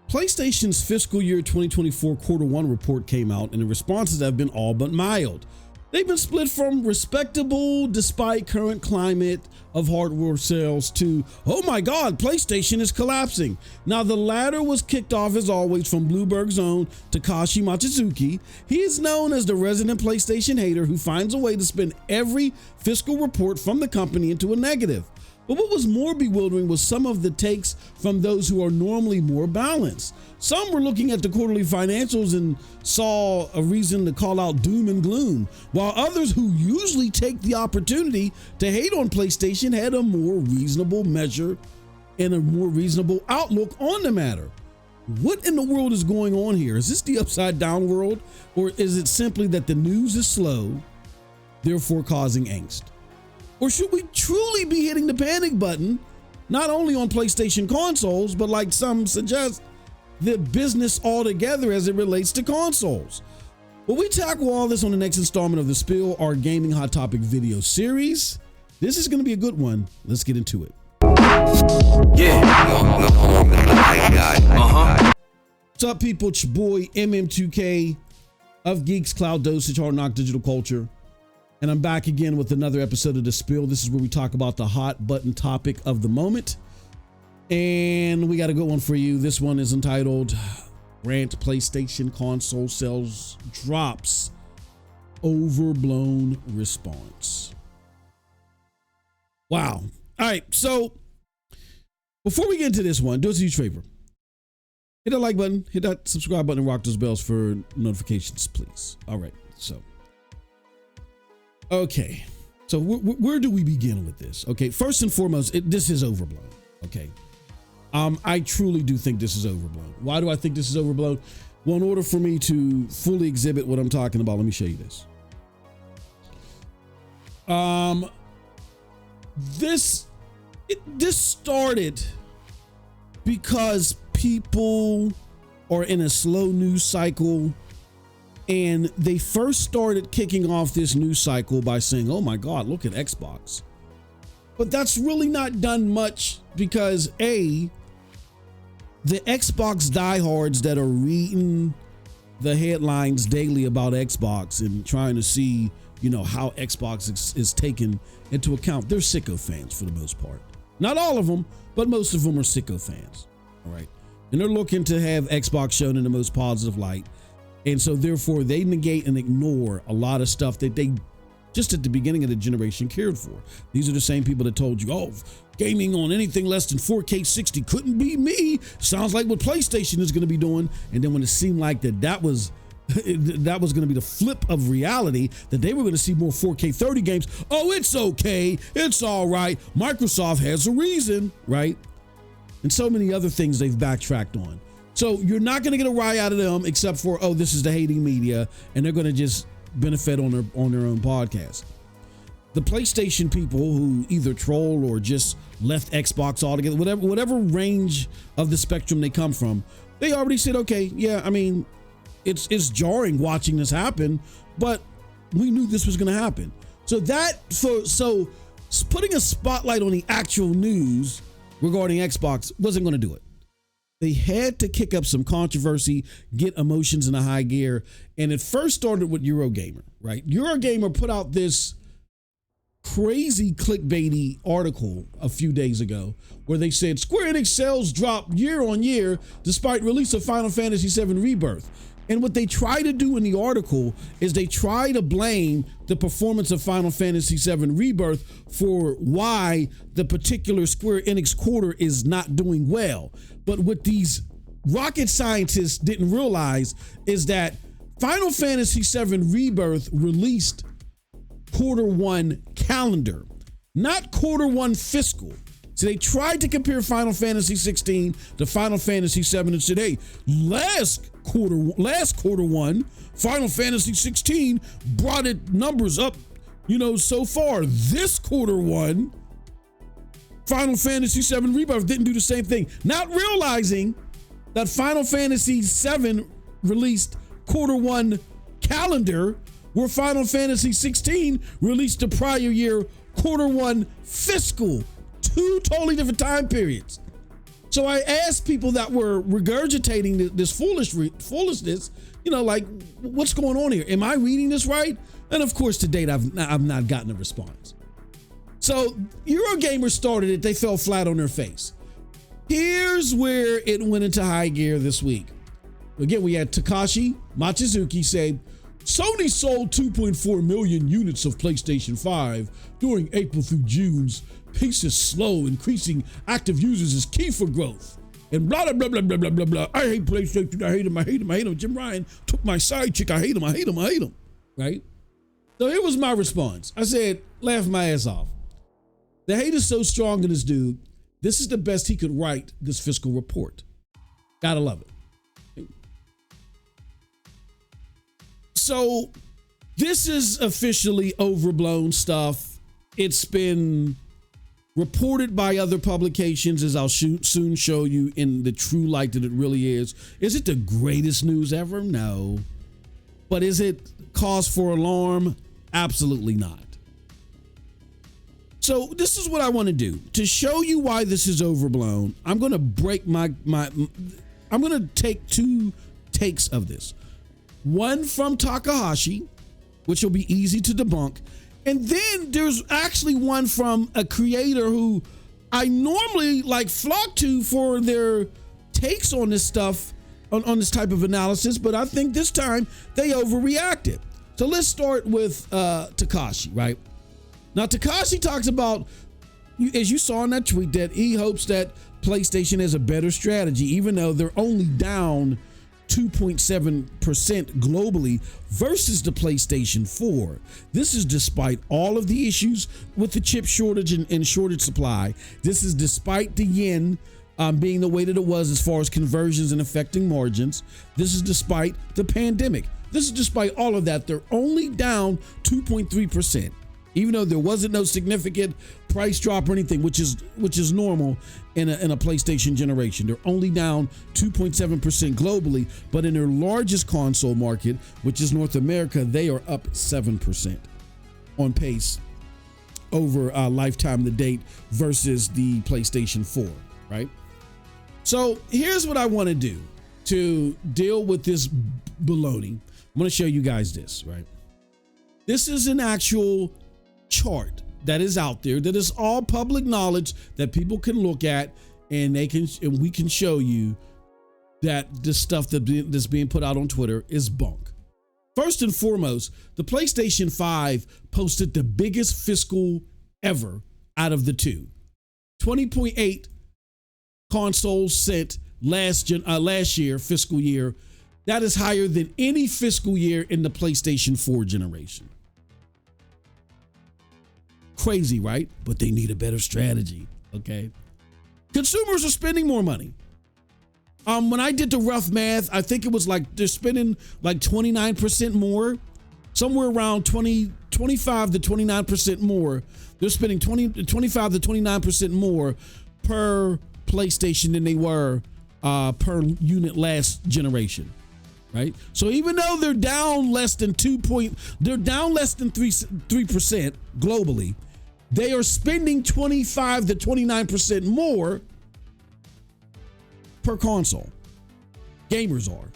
PlayStation's fiscal year 2024 quarter one report came out, and the responses have been all but mild. They've been split from respectable despite current climate of hardware sales to, oh my God, PlayStation is collapsing. Now, the latter was kicked off as always from Bloomberg's own Takahashi. He is known as the resident PlayStation hater who finds a way to spin every fiscal report from the company into a negative. But what was more bewildering was some of the takes from those who are normally more balanced. Some were looking at the quarterly financials and saw a reason to call out doom and gloom, while others who usually take the opportunity to hate on PlayStation had a more reasonable measure and a more reasonable outlook on the matter. What in the world is going on here? Is this the upside down world, or is it simply that the news is slow, therefore causing angst? Or should we truly be hitting the panic button, not only on PlayStation consoles, but like some suggest, the business altogether as it relates to consoles? Well, we tackle all this on the next installment of The Spill, our gaming hot topic video series. This is going to be a good one. Let's get into it. What's up, people? It's your boy MM2K of Geeks Cloud Dosage, Hard Knock Digital Culture. And I'm back again with another episode of The Spill. This is where we talk about the hot button topic of the moment. And we got a good one for you. This one is entitled Rant, PlayStation Console Sales Drops, Overblown Response. Wow. All right. So before we get into this one, do us a huge favor. Hit that like button, hit that subscribe button, and rock those bells for notifications, please. All right. Okay, so where do we begin with this? Okay, first and foremost, this is overblown. Okay, I truly do think this is overblown. Why do I think this is overblown? Well, in order for me to fully exhibit what I'm talking about, let me show you this. This started because people are in a slow news cycle. And they first started kicking off this news cycle by saying, oh my God, look at Xbox. But that's really not done much because the Xbox diehards that are reading the headlines daily about Xbox and trying to see, how Xbox is taken into account, they're sicko fans for the most part. Not all of them, but most of them are sicko fans. All right. And they're looking to have Xbox shown in the most positive light. And so therefore they negate and ignore a lot of stuff that they just at the beginning of the generation cared for. These are the same people that told you, oh, gaming on anything less than 4K 60 couldn't be me. Sounds like what PlayStation is going to be doing. And then when it seemed like that was going to be the flip of reality, that they were going to see more 4K 30 games. Oh, it's okay. It's all right. Microsoft has a reason, right? And so many other things they've backtracked on. So you're not going to get a rise out of them except for, oh, this is the hating media, and they're going to just benefit on their own podcast. The PlayStation people who either troll or just left Xbox altogether, whatever range of the spectrum they come from, they already said, okay, yeah, I mean, it's jarring watching this happen, but we knew this was going to happen. So putting a spotlight on the actual news regarding Xbox wasn't going to do it. They had to kick up some controversy, get emotions in a high gear. And it first started with Eurogamer, right? Eurogamer put out this crazy clickbaity article a few days ago where they said Square Enix sales dropped year on year despite release of Final Fantasy VII Rebirth. And what they try to do in the article is they try to blame the performance of Final Fantasy VII Rebirth for why the particular Square Enix quarter is not doing well. But what these rocket scientists didn't realize is that Final Fantasy VII Rebirth released quarter one calendar, not quarter one fiscal. So they tried to compare Final Fantasy 16 to Final Fantasy 7 and said, hey, last quarter one, Final Fantasy 16 brought it numbers up, so far. This quarter one, Final Fantasy 7 Rebirth didn't do the same thing. Not realizing that Final Fantasy 7 released quarter one calendar, where Final Fantasy 16 released the prior year quarter one fiscal. Two totally different time periods. So I asked people that were regurgitating this foolishness, like, what's going on here? Am I reading this right? And of course, to date, I've not gotten a response. So Eurogamer started it. They fell flat on their face. Here's where it went into high gear this week. Again, we had Takahashi Machizuki say, Sony sold 2.4 million units of PlayStation 5 during April through June's. Pace is slow. Increasing active users is key for growth. And blah, blah, blah, blah, blah, blah, blah. I hate PlayStation. I hate him. I hate him. I hate him. Jim Ryan took my side chick. I hate him. I hate him. I hate him. Right? So here was my response. I said, laugh my ass off. The hate is so strong in this dude. This is the best he could write this fiscal report. Gotta love it. So this is officially overblown stuff. It's been reported by other publications, as I'll soon show you in the true light that it really is. Is it the greatest news ever? No. But is it cause for alarm? Absolutely not. So this is what I want to do. To show you why this is overblown, I'm going to break I'm going to take two takes of this. One from Takahashi, which will be easy to debunk. And then there's actually one from a creator who I normally flock to for their takes on this stuff, on this type of analysis, but I think this time they overreacted. So let's start with Takahashi, right? Now, Takahashi talks about, as you saw in that tweet, that he hopes that PlayStation has a better strategy, even though they're only down 2.7% globally versus the PlayStation 4. This is despite all of the issues with the chip shortage and shortage supply. This is despite the yen being the way that it was as far as conversions and affecting margins. This is despite the pandemic. This is despite all of that. They're only down 2.3%. Even though there wasn't no significant price drop or anything, which is normal in a PlayStation generation. They're only down 2.7% globally, but in their largest console market, which is North America, they are up 7% on pace over lifetime to date versus the PlayStation 4, right? So here's what I want to do to deal with this baloney. I'm going to show you guys this, right? This is an actual chart that is out there that is all public knowledge that people can look at, and we can show you that this stuff that's being put out on Twitter is bunk. First and foremost, the PlayStation 5 posted the biggest fiscal ever out of the two. 20.8 consoles sent last year, fiscal year. That is higher than any fiscal year in the PlayStation 4 generation. Crazy, right? But they need a better strategy, okay? Consumers are spending more money. When I did the rough math, I think it was they're spending 29% more, somewhere around 25 to 29% more. They're spending 25 to 29% more per PlayStation than they were per unit last generation, right? So even though they're down less than 3% globally, they are spending 25 to 29% more per console. Gamers are.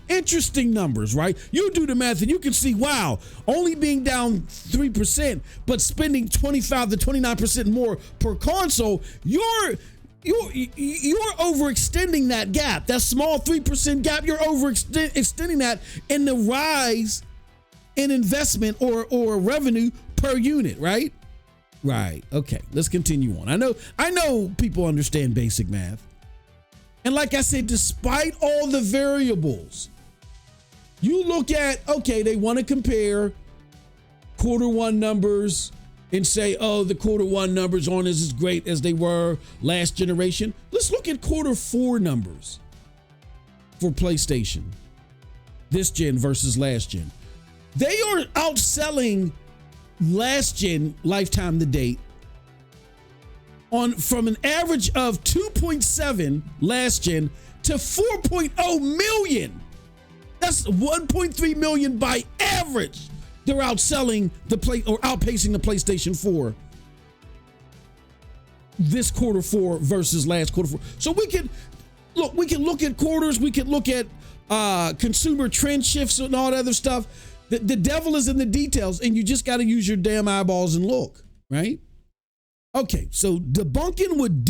Interesting numbers, right? You do the math and you can see, wow, only being down 3%, but spending 25 to 29% more per console, you're overextending that gap. That small 3% gap, you're overextending that in the rise in investment or revenue per unit, right? Right. Okay, let's continue on. I know people understand basic math. And like I said, despite all the variables, you look at, okay, they want to compare quarter one numbers and say, oh, the quarter one numbers aren't as great as they were last generation. Let's look at quarter four numbers for PlayStation, this gen versus last gen. They are outselling last gen lifetime to date from an average of 2.7 last gen to 4.0 million. That's 1.3 million by average. They're outselling outpacing the PlayStation 4. this quarter four versus last quarter four. So we can look at quarters, we can look at consumer trend shifts and all that other stuff. The devil is in the details, and you just got to use your damn eyeballs and look, right? Okay, so debunking what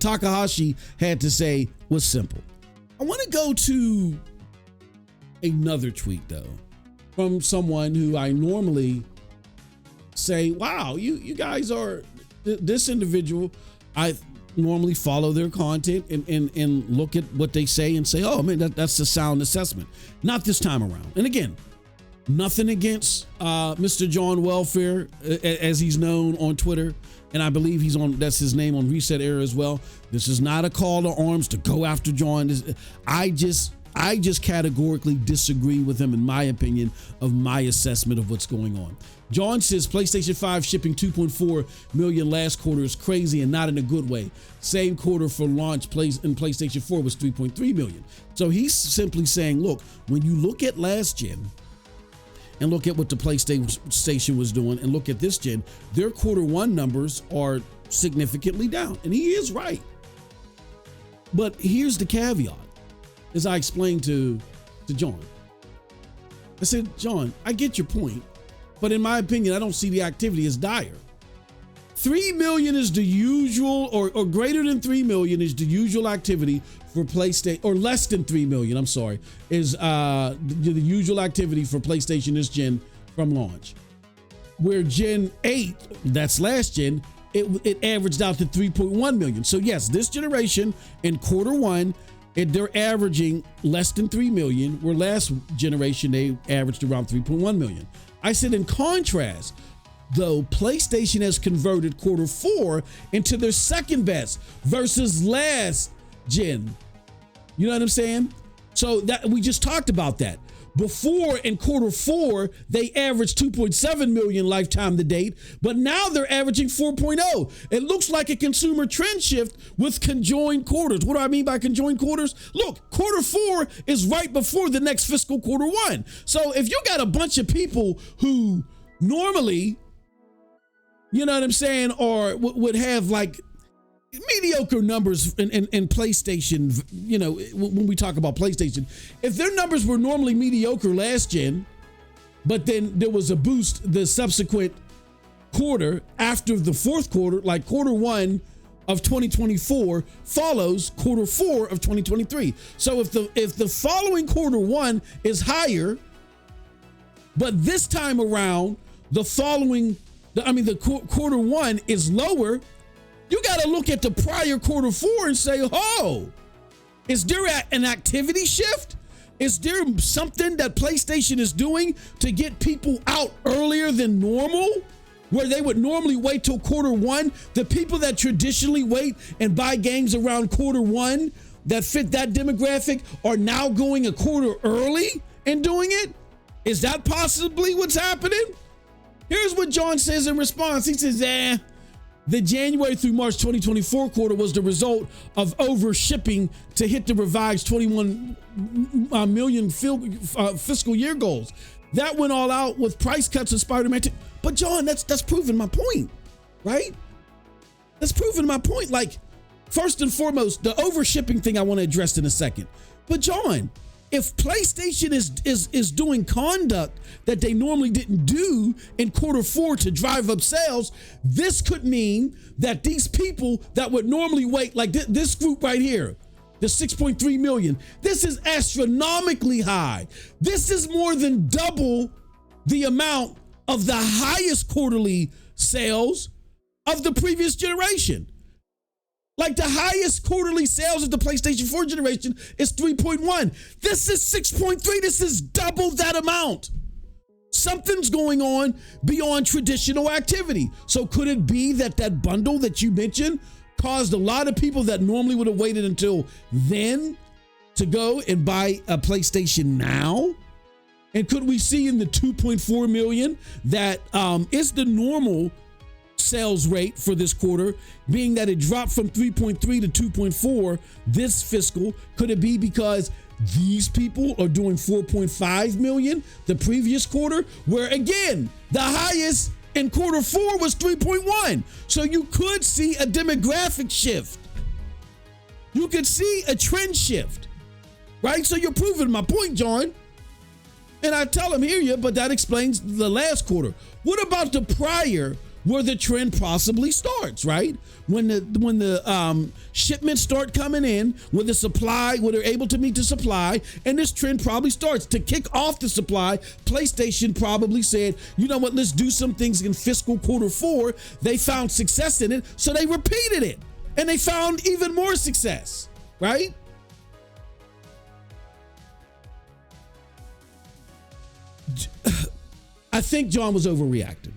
Takahashi had to say was simple. I want to go to another tweet though, from someone who I normally say, wow, you guys are this individual. I normally follow their content and look at what they say and say, oh man, that's a sound assessment. Not this time around. And again, nothing against Mr. John Welfare, as he's known on Twitter, and I believe that's his name on Reset Era as well. This is not a call to arms to go after John. I just categorically disagree with him, in my opinion, of my assessment of what's going on. John says PlayStation 5 shipping 2.4 million last quarter is crazy and not in a good way. Same quarter for launch in PlayStation 4 was 3.3 million. So he's simply saying, look, when you look at last gen and look at what the PlayStation was doing and look at this gen, their quarter one numbers are significantly down. And he is right. But here's the caveat, as I explained to John. I said, John, I get your point, but in my opinion, I don't see the activity as dire. 3 million is the usual, or greater than 3 million is the usual activity for PlayStation, or less than 3 million, I'm sorry, is the usual activity for PlayStation this gen from launch. Where Gen 8, that's last gen, it averaged out to 3.1 million. So yes, this generation in quarter one, they're averaging less than 3 million, where last generation they averaged around 3.1 million. I said, in contrast, though, PlayStation has converted quarter four into their second best versus last gen. You know what I'm saying? So that we just talked about that. Before, in quarter four, they averaged 2.7 million lifetime to date, but now they're averaging 4.0. It looks like a consumer trend shift with conjoined quarters. What do I mean by conjoined quarters? Look, quarter four is right before the next fiscal quarter one. So if you got a bunch of people who normally, you know what I'm saying, or would have like mediocre numbers in PlayStation, you know, when we talk about PlayStation, if their numbers were normally mediocre last gen, but then there was a boost the subsequent quarter after the fourth quarter, like quarter one of 2024 follows quarter four of 2023. So if the following quarter one is higher, but this time around the quarter one is lower, you got to look at the prior quarter four and say, oh, is there an activity shift? Is there something that PlayStation is doing to get people out earlier than normal, where they would normally wait till quarter one? The people that traditionally wait and buy games around quarter one that fit that demographic are now going a quarter early and doing it? Is that possibly what's happening? Here's what John says in response. He says, the January through March 2024 quarter was the result of over shipping to hit the revised 21 million fiscal year goals. That went all out with price cuts of Spider-Man 2. But John, that's proving my point, right? That's proving my point. Like, first and foremost, the over shipping thing I want to address in a second. But John, if PlayStation is doing conduct that they normally didn't do in quarter four to drive up sales, this could mean that these people that would normally wait, like this group right here, the 6.3 million, this is astronomically high. This is more than double the amount of the highest quarterly sales of the previous generation. Like the highest quarterly sales of the PlayStation 4 generation is 3.1. This is 6.3. This is double that amount. Something's going on beyond traditional activity. So could it be that bundle that you mentioned caused a lot of people that normally would have waited until then to go and buy a PlayStation now? And could we see in the 2.4 million that is the normal sales rate for this quarter, being that it dropped from 3.3 to 2.4 this fiscal? Could it be because these people are doing 4.5 million the previous quarter, where again, the highest in quarter 4 was 3.1. So you could see a demographic shift. You could see a trend shift, right? So you're proving my point, John. And I tell him, hear you, but that explains the last quarter. What about the prior, where the trend possibly starts, right? When the shipments start coming in, when they're able to meet the supply, and this trend probably starts to kick off the supply. PlayStation probably said, you know what, let's do some things in fiscal quarter 4. They found success in it, so they repeated it, and they found even more success, right? I think John was overreacting.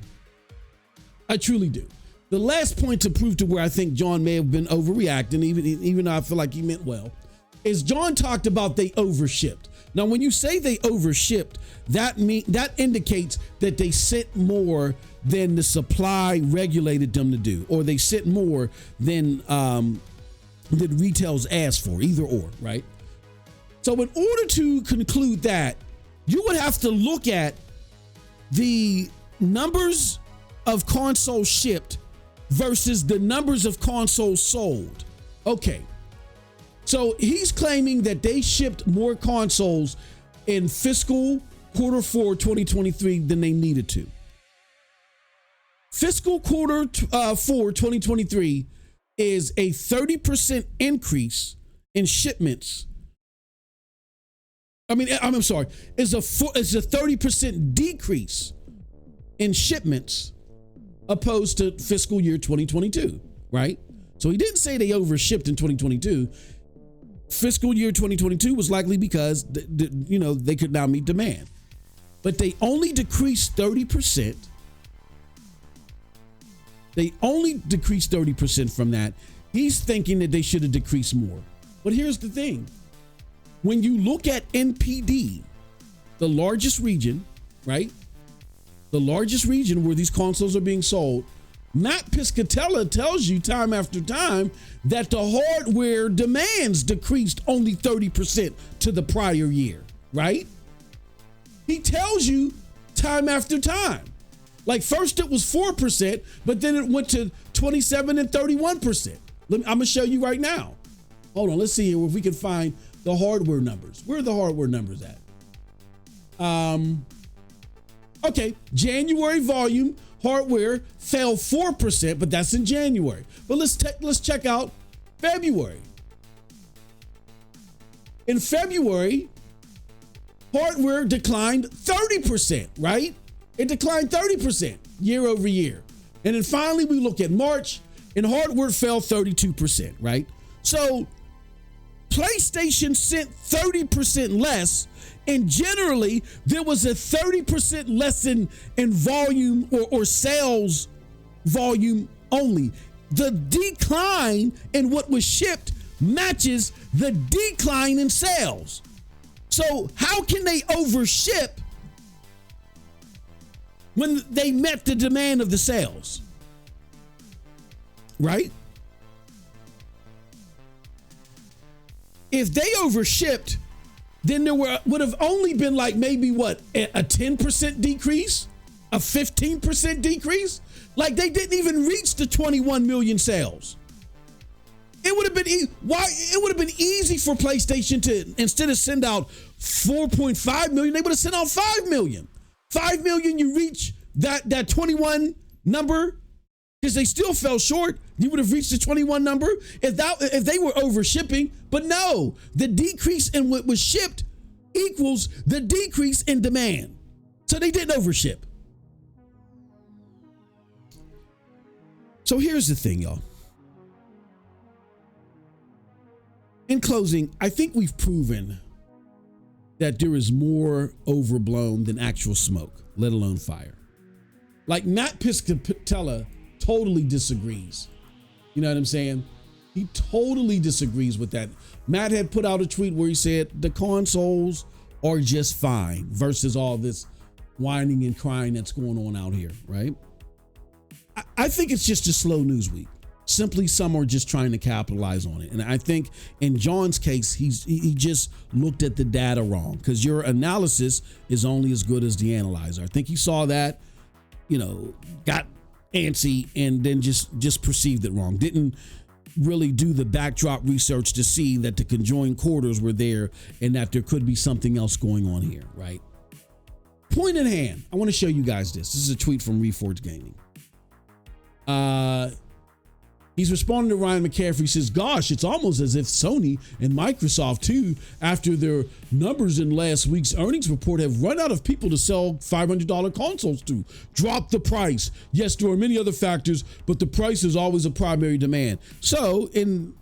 I truly do. The last point to prove to where I think John may have been overreacting, even though I feel like he meant well, is John talked about they overshipped. Now, when you say they overshipped, that indicates that they sent more than the supply regulated them to do, or they sent more than retail's asked for, either or, right? So in order to conclude that, you would have to look at the numbers of consoles shipped versus the numbers of consoles sold. Okay, so he's claiming that they shipped more consoles in fiscal quarter 4 2023 than they needed to. Fiscal quarter 4 2023 is a 30% increase in shipments. I'm sorry, is a 30% decrease in shipments opposed to fiscal year 2022, right? So he didn't say they overshipped in 2022. Fiscal year 2022 was likely because they could now meet demand, but they only decreased 30%. They only decreased 30% from that. He's thinking that they should have decreased more. But here's the thing. When you look at NPD, the largest region, right? The largest region where these consoles are being sold, Matt Piscatella tells you time after time that the hardware demands decreased only 30% to the prior year, right? He tells you time after time. Like first it was 4%, but then it went to 27 and 31%. I'm gonna show you right now. Hold on, let's see here if we can find the hardware numbers. Where are the hardware numbers at? Okay, January volume hardware fell 4%, but that's in January. But let's check out February. In February, hardware declined 30%, right? It declined 30% year over year. And then finally we look at March and hardware fell 32%, right? So PlayStation sent 30% less, and generally there was a 30% less in volume or sales volume only. The decline in what was shipped matches the decline in sales. So how can they overship when they met the demand of the sales? Right? If they overshipped, then there would have only been like maybe what, a 10% decrease, a 15% decrease. Like they didn't even reach the 21 million sales. It would have been easy for PlayStation to, instead of send out 4.5 million, they would have sent out 5 million. 5 million, you reach that 21 number, because they still fell short. You would have reached the 21 number if they were over shipping. But no, the decrease in what was shipped equals the decrease in demand. So they didn't overship. So here's the thing, y'all. In closing, I think we've proven that there is more overblown than actual smoke, let alone fire. Like Matt Piscatella totally disagrees. You know what I'm saying? He totally disagrees with that. Matt had put out a tweet where he said the consoles are just fine versus all this whining and crying that's going on out here, right? I think it's just a slow news week. Simply, some are just trying to capitalize on it. And I think in John's case, he just looked at the data wrong, because your analysis is only as good as the analyzer. I think he saw that. got antsy and then just perceived it wrong. Didn't really do the backdrop research to see that the conjoined quarters were there and that there could be something else going on here, right? Point in hand, I want to show you guys this. This is a tweet from Reforged Gaming. He's responding to Ryan McCaffrey, says, gosh, it's almost as if Sony and Microsoft too, after their numbers in last week's earnings report, have run out of people to sell $500 consoles to. Drop the price. Yes, there are many other factors, but the price is always a primary demand. So in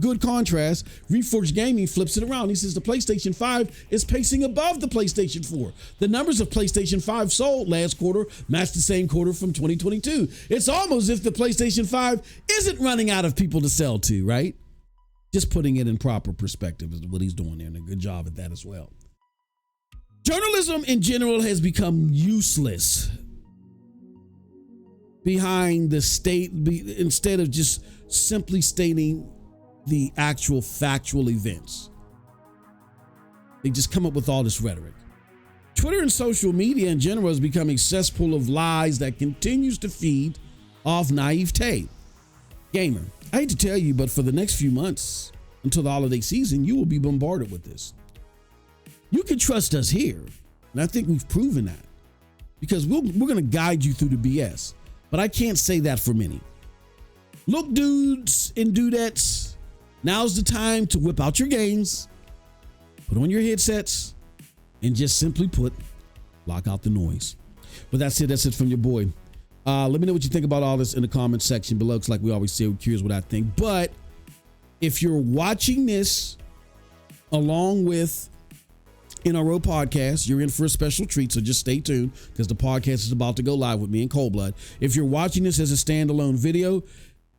good contrast, Reforged Gaming flips it around. He says the PlayStation 5 is pacing above the PlayStation 4. The numbers of PlayStation 5 sold last quarter matched the same quarter from 2022. It's almost as if the PlayStation 5 isn't running out of people to sell to, right? Just putting it in proper perspective is what he's doing there, and a good job at that as well. Journalism in general has become useless behind the state, instead of just simply stating the actual factual events. They just come up with all this rhetoric. Twitter and social media in general has become a cesspool of lies that continues to feed off naivete. Gamer, I hate to tell you, but for the next few months until the holiday season, you will be bombarded with this. You can trust us here, and I think we've proven that, because we're going to guide you through the BS. But I can't say that for many. Look, dudes and dudettes, now's the time to whip out your games, put on your headsets, and just simply put, block out the noise. But that's it. That's it from your boy. Let me know what you think about all this in the comments section below. It's like we always say, we're curious what I think. But if you're watching this along with NRO podcast, you're in for a special treat, so just stay tuned because the podcast is about to go live with me in Cold Blood. If you're watching this as a standalone video,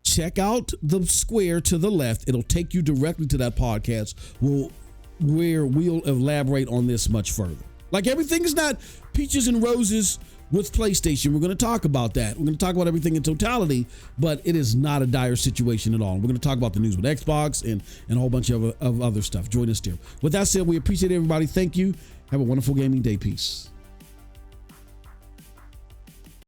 check out the square to the left. It'll take you directly to that podcast where we'll elaborate on this much further. Like, everything is not peaches and roses with PlayStation. We're going to talk about that. We're going to talk about everything in totality, but it is not a dire situation at all. We're going to talk about the news with Xbox and a whole bunch of other stuff. Join us there. With that said, we appreciate everybody. Thank you. Have a wonderful gaming day. Peace.